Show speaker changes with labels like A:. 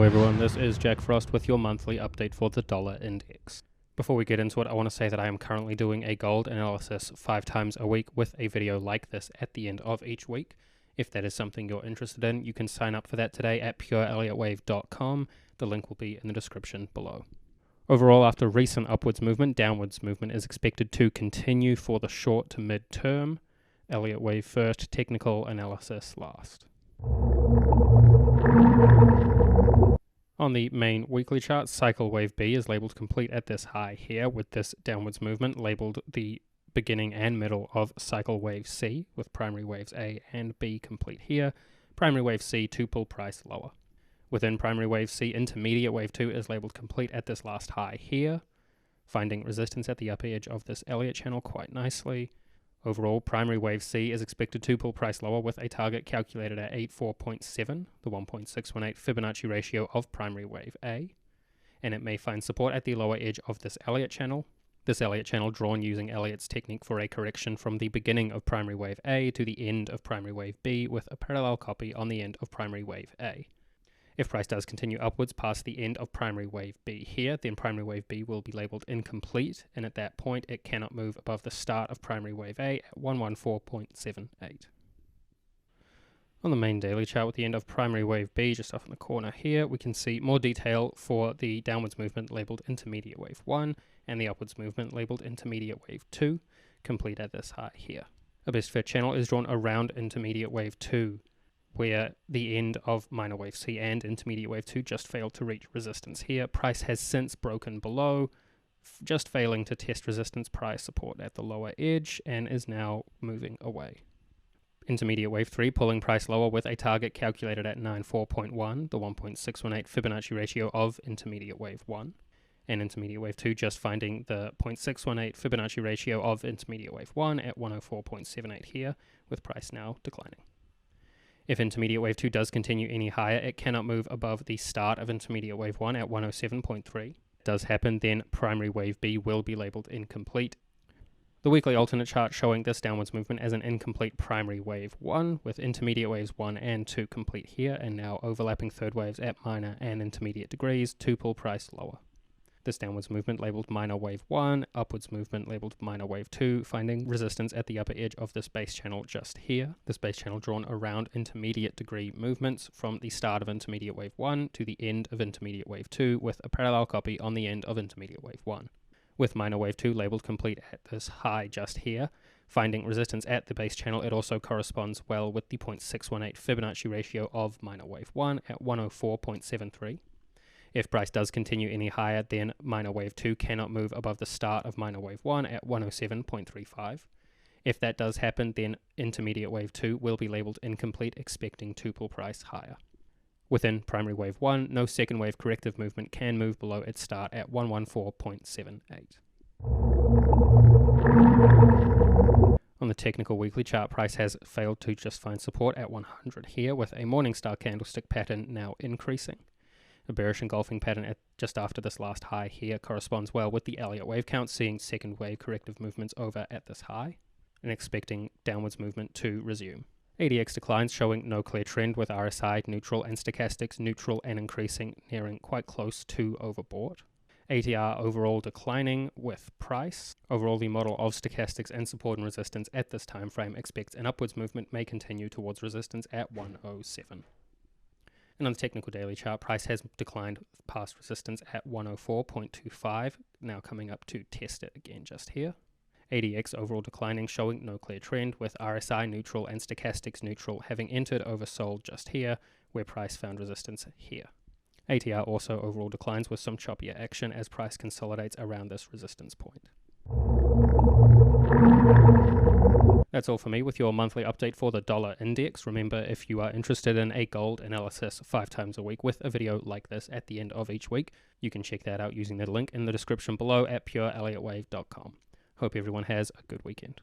A: everyone, this is Jack Frost with your monthly update for the dollar index. Before we get into it, I want to say that I am currently doing a gold analysis 5 times a week with a video like this at the end of each week. If that is something you're interested in, you can sign up for that today at pureelliottwave.com. The link will be in the description below. Overall, after recent upwards movement, downwards movement is expected to continue for the short to mid-term. Elliott Wave first, technical analysis last. On the main weekly chart, cycle wave B is labeled complete at this high here, with this downwards movement labeled the beginning and middle of cycle wave C, with primary waves A and B complete here. Primary wave C to pull price lower. Within primary wave C, intermediate wave 2 is labeled complete at this last high here, finding resistance at the upper edge of this Elliott channel quite nicely. Overall, primary wave C is expected to pull price lower with a target calculated at 84.7, the 1.618 Fibonacci ratio of primary wave A, and it may find support at the lower edge of this Elliott channel. This Elliott channel drawn using Elliott's technique for a correction from the beginning of primary wave A to the end of primary wave B with a parallel copy on the end of primary wave A. If price does continue upwards past the end of primary wave B here, then primary wave B will be labeled incomplete, and at that point it cannot move above the start of primary wave A at 114.78. On the main daily chart with the end of primary wave B just off in the corner here, we can see more detail for the downwards movement labeled intermediate wave 1 and the upwards movement labeled intermediate wave 2, complete at this high here. A best fit channel is drawn around intermediate wave 2, where the end of minor wave C and intermediate wave 2 just failed to reach resistance here. Price has since broken below, just failing to test resistance price support at the lower edge, and is now moving away. Intermediate wave 3 pulling price lower with a target calculated at 94.1, the 1.618 Fibonacci ratio of intermediate wave 1. And intermediate wave 2 just finding the 0.618 Fibonacci ratio of intermediate wave 1 at 104.78 here, with price now declining. If intermediate wave 2 does continue any higher, it cannot move above the start of intermediate wave 1 at 107.3. If it does happen, then primary wave B will be labeled incomplete. The weekly alternate chart showing this downwards movement as an incomplete primary wave 1, with intermediate waves 1 and 2 complete here, and now overlapping third waves at minor and intermediate degrees to pull price lower. This downwards movement labeled minor wave 1, upwards movement labeled minor wave 2, finding resistance at the upper edge of this base channel just here. This base channel drawn around intermediate degree movements from the start of intermediate wave 1 to the end of intermediate wave 2, with a parallel copy on the end of intermediate wave 1. With minor wave 2 labeled complete at this high just here, finding resistance at the base channel, it also corresponds well with the 0.618 Fibonacci ratio of minor wave 1 at 104.73. If price does continue any higher, then minor wave 2 cannot move above the start of minor wave 1 at 107.35. If that does happen, then intermediate wave 2 will be labeled incomplete, expecting to pull price higher. Within primary wave 1, no second wave corrective movement can move below its start at 114.78. On the technical weekly chart, price has failed to just find support at 100 here, with a Morningstar candlestick pattern now increasing. A bearish engulfing pattern at just after this last high here corresponds well with the Elliott wave count, seeing second wave corrective movements over at this high, and expecting downwards movement to resume. ADX declines, showing no clear trend, with RSI neutral and stochastics neutral and increasing, nearing quite close to overbought. ATR overall declining with price. Overall, the model of stochastics and support and resistance at this time frame expects an upwards movement may continue towards resistance at 107. And on the technical daily chart, price has declined past resistance at 104.25, now coming up to test it again just here. ADX overall declining, showing no clear trend, with RSI neutral and stochastics neutral having entered oversold just here, where price found resistance here. ATR also overall declines with some choppier action as price consolidates around this resistance point. That's all for me with your monthly update for the dollar index. Remember, if you are interested in a gold analysis 5 times a week with a video like this at the end of each week, you can check that out using the link in the description below at pureelliottwave.com. Hope everyone has a good weekend.